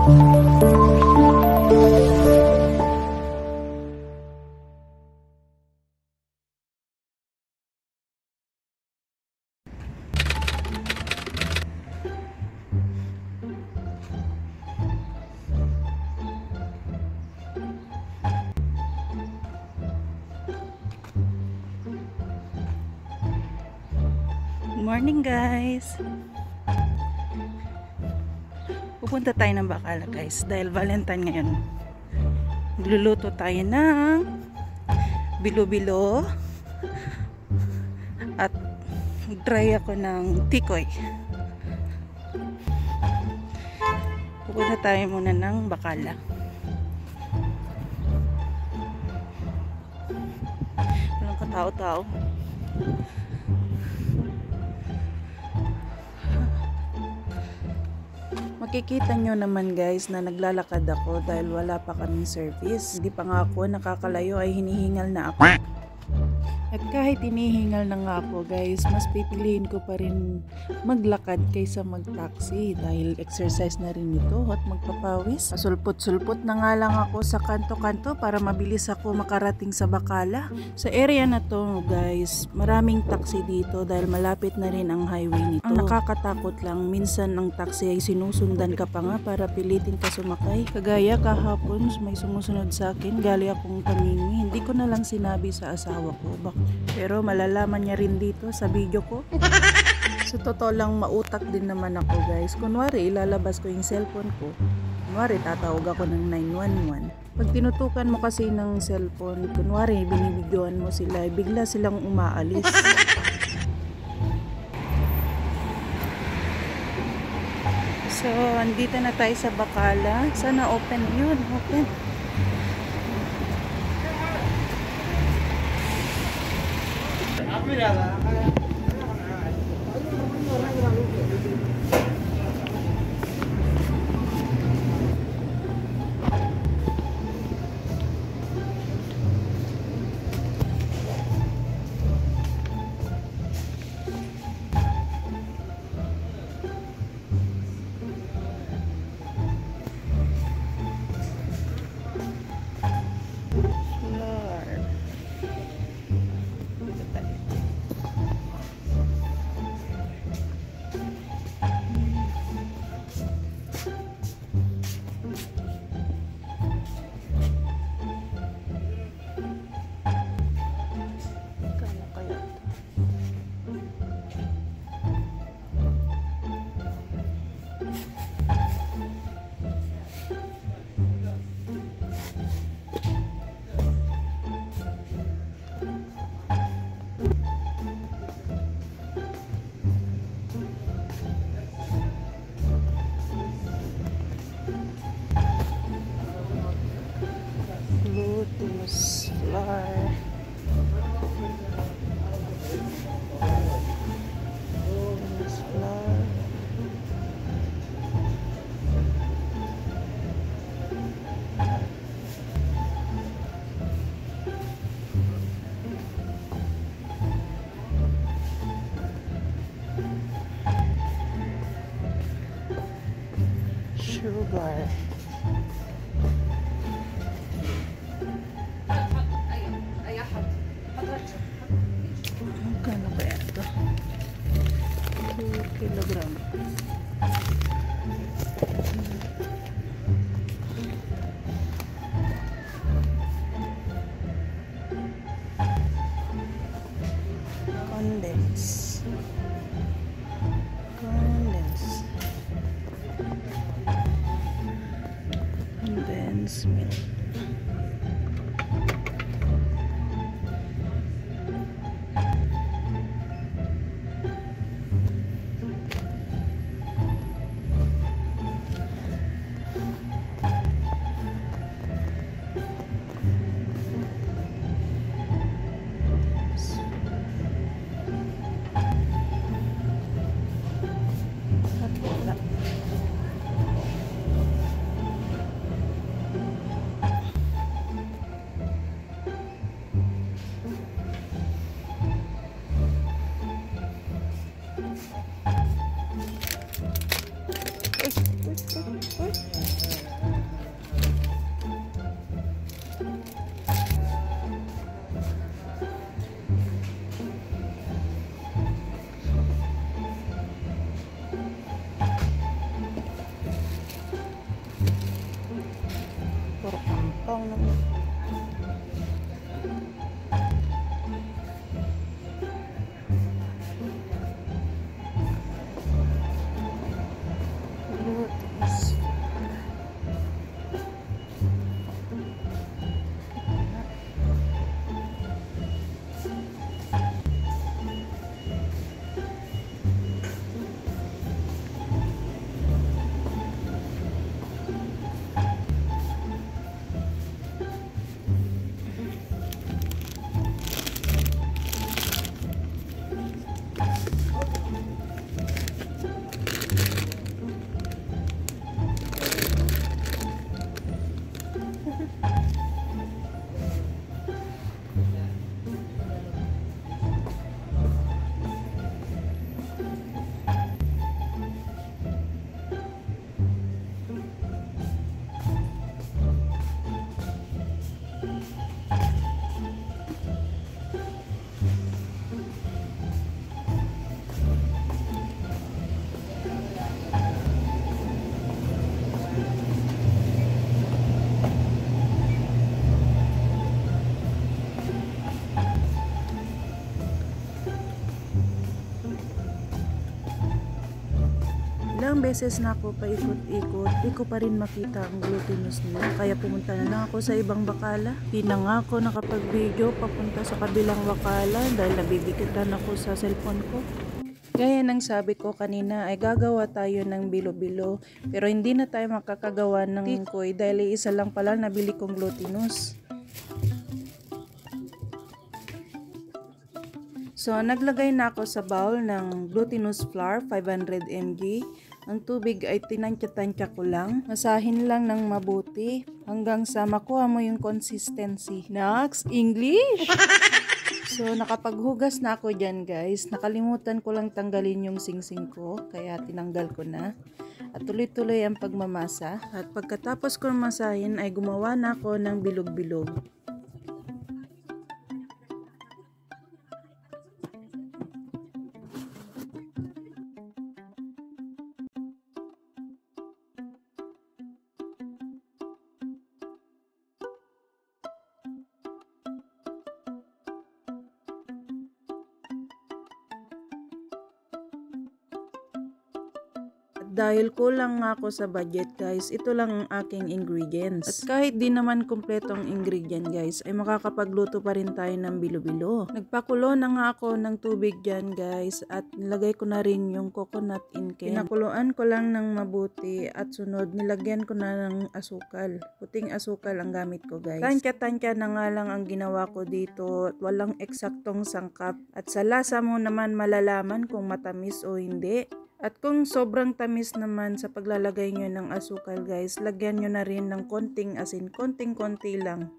Morning guys, pupunta tayo ng Bacala guys dahil Valentine ngayon. Magluluto tayo ng bilo-bilo at try ako ng tikoy. Pupunta tayo muna ng Bacala. Walang katao-tao. Makikita nyo naman guys na naglalakad ako dahil wala pa kaming service. Hindi pa nga ako nakakalayo ay hinihingal na ako. At kahit hinihingal na nga ako guys, mas pipiliin ko pa rin maglakad kaysa mag-taxi dahil exercise na rin ito at magpapawis. Sulpot-sulpot na nga lang ako sa kanto-kanto para mabilis ako makarating sa Bacala. Sa area na to guys, maraming taxi dito dahil malapit na rin ang highway nito. Ang nakakatakot lang, minsan ang taxi ay sinusundan ka pa nga para pilitin ka sumakay. Kagaya kahapon may sumusunod sa akin, gali akong tamimi. Hindi ko na lang sinabi sa asawa ko. Pero malalaman niya rin dito sa video ko. Sa totoo lang mautak din naman ako guys. Kunwari ilalabas ko yung cellphone ko. Kunwari tatawag ako ng 911. Pag tinutukan mo kasi ng cellphone, kunwari binibidyoan mo sila, bigla silang umaalis. So, andito na tayo sa Bacala. Sana open yun. Open. Lotus flower. Lotus flower. Sugar. Magkano kaya ito? 2 kilogram. Condense. Condense milk. beses na ako paikot-ikot, di ko pa rin makita ang glutinous nila. Kaya pumunta na lang ako sa ibang bakala. Di na nga ako nakapag-video papunta sa kabilang bakala dahil nabibigitan ako sa cellphone ko. Gaya ng sabi ko kanina ay gagawa tayo ng bilo-bilo, pero hindi na tayo makakagawa ng tikoy dahil isa lang pala nabili kong glutinous. So naglagay na ako sa bowl ng glutinous flour 500 mg. Ang tubig ay tinansya-tansya ko lang. Masahin lang ng mabuti hanggang sa makuha mo yung consistency. Next, English! So, nakapaghugas na ako dyan guys. Nakalimutan ko lang tanggalin yung singsing ko. Kaya tinanggal ko na. At tuloy-tuloy ang pagmamasa. At pagkatapos ko masahin ay gumawa na ako ng bilog-bilog. Dahil kulang nga ako sa budget guys, ito lang ang aking ingredients. At kahit di naman kumpletong ingredient guys, ay makakapagluto pa rin tayo ng bilo-bilo. Nagpakulo na nga ako ng tubig dyan guys at nilagay ko na rin yung coconut in can. Pinakuluan ko lang ng mabuti at sunod nilagyan ko na ng asukal. Puting asukal ang gamit ko guys. Tansya-tansya na nga lang ang ginawa ko dito at walang eksaktong sangkap. At sa lasa mo naman malalaman kung matamis o hindi. At kung sobrang tamis naman sa paglalagay nyo ng asukal guys, lagyan nyo na rin ng konting asin, konting-konti lang.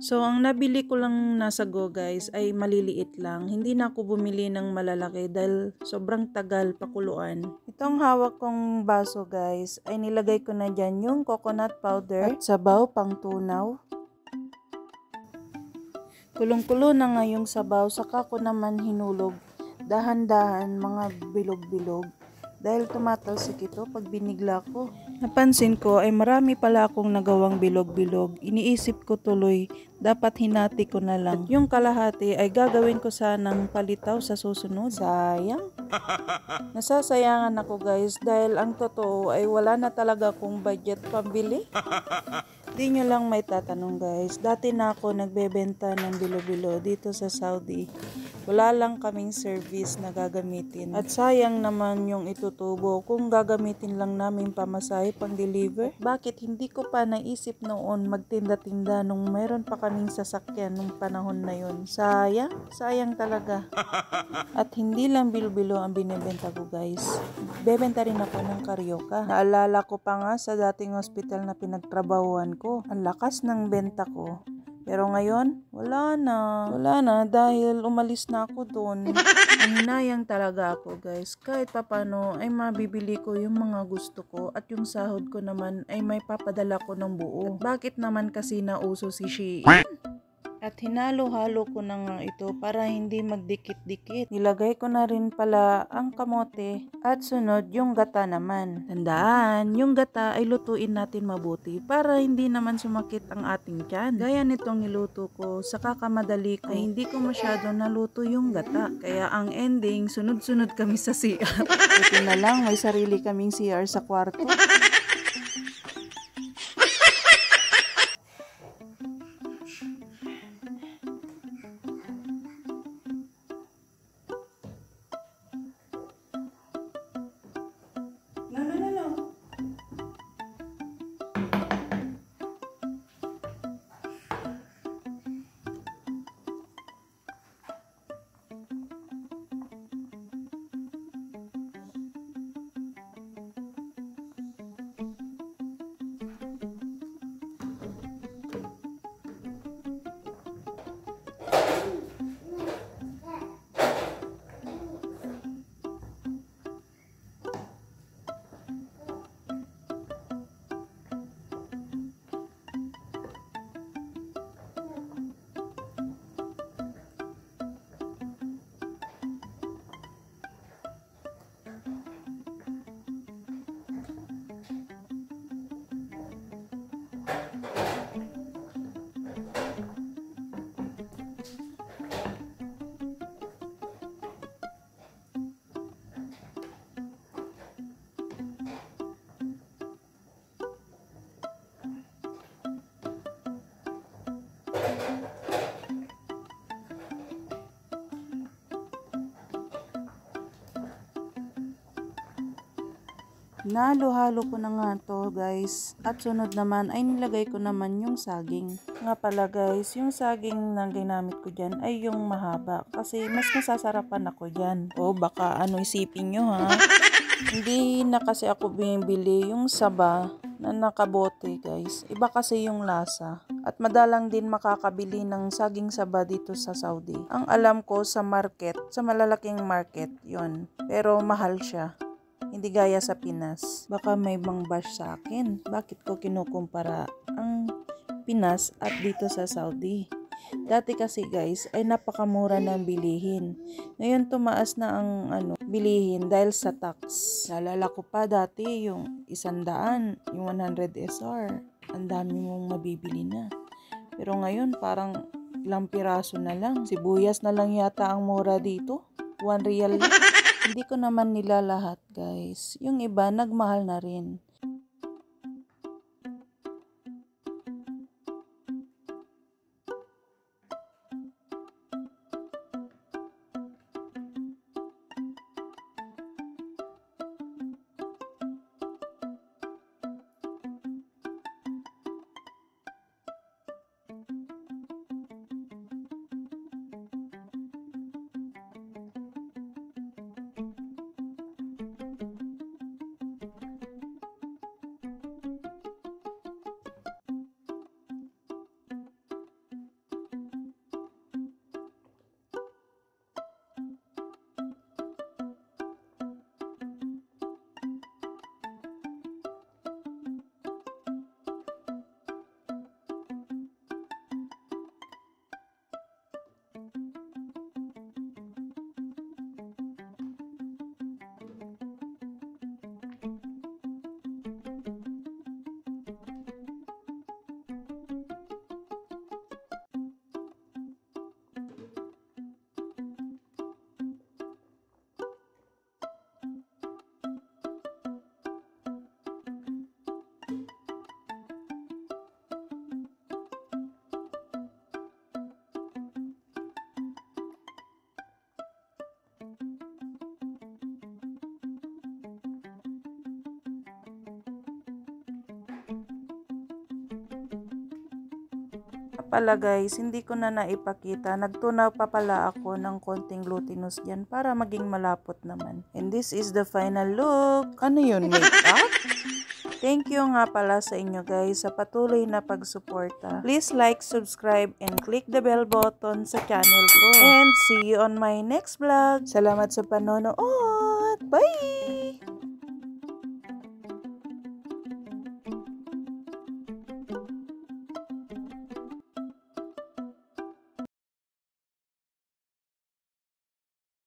So, ang nabili ko lang nasa Go guys ay maliliit lang. Hindi na ako bumili ng malalaki dahil sobrang tagal pakuluan. Itong hawak kong baso guys ay nilagay ko na dyan yung coconut powder at sabaw pang tunaw. Kulong-kulo na nga yung sabaw, saka ko naman hinulog. Dahan-dahan mga bilog-bilog. Dahil tumatalsik ito pag binigla ko. Napansin ko ay marami pala akong nagawang bilog-bilog. Iniisip ko tuloy, dapat hinati ko na lang. At yung kalahati ay gagawin ko sanang palitaw sa susunod. Sayang. Nasasayangan ako guys dahil ang totoo ay wala na talaga akong budget pambili. Di nyo lang may tatanong guys, dati na ako nagbebenta ng bilo-bilo dito sa Saudi. Wala lang kaming service na gagamitin. At sayang naman yung itutubo kung gagamitin lang namin pamasahe pang deliver. Bakit hindi ko pa naisip noon magtinda-tinda nung mayroon pa kaming sasakyan nung panahon na yun. Sayang talaga. At hindi lang bilo-bilo ang binibenta ko guys. Bebenta rin ako ng karyoka. Naalala ko pa nga sa dating hospital na pinagtrabahuan ko. Ang lakas ng benta ko. Pero ngayon, wala na dahil umalis na ako doon. Hinayang talaga ako guys. Kahit papano ay mabibili ko yung mga gusto ko at yung sahod ko naman ay may papadala ko ng buo. At bakit naman kasi nauso si Shein? At hinalo-halo ko na nga ito para hindi magdikit-dikit. Nilagay ko na rin pala ang kamote at sunod yung gata naman. Tandaan, yung gata ay lutuin natin mabuti para hindi naman sumakit ang ating tiyan. Gaya nitong niluto ko, sa kakamadali ko ay hindi ko masyado naluto yung gata. Kaya ang ending, sunod-sunod kami sa CR. Buti na lang, may sarili kaming CR sa kwarto. Nahalo-halo ko na nga to guys. At sunod naman ay nilagay ko naman yung saging. Nga pala guys, yung saging na ginamit ko dyan ay yung mahaba. Kasi mas nasasarapan ako dyan. O baka ano isipin nyo ha. Hindi na kasi ako bumibili yung saba na nakabote guys. Iba kasi yung lasa. At madalang din makakabili ng saging saba dito sa Saudi. Ang alam ko sa market, sa malalaking market, yon. Pero mahal siya. Hindi gaya sa Pinas. Baka may bang bash sa akin. Bakit ko kinukumpara ang Pinas at dito sa Saudi? Dati kasi guys ay napakamura ng bilihin. Ngayon tumaas na ang bilihin dahil sa tax. Naalala ko pa dati yung 100, yung 100 SR. Ang dami mong mabibili na. Pero ngayon parang ilang piraso na lang. Sibuyas na lang yata ang mura dito. 1 real lang. Hindi ko naman nila lahat guys. Yung iba nagmahal na rin. Pala guys, hindi ko na naipakita. Nagtunaw pa pala ako ng konting glutinous dyan para maging malapot naman. And this is the final look. Ano yun, makeup? Thank you nga pala sa inyo guys sa patuloy na pagsuporta. Please like, subscribe, and click the bell button sa channel ko. And see you on my next vlog. Salamat sa panonood. Bye!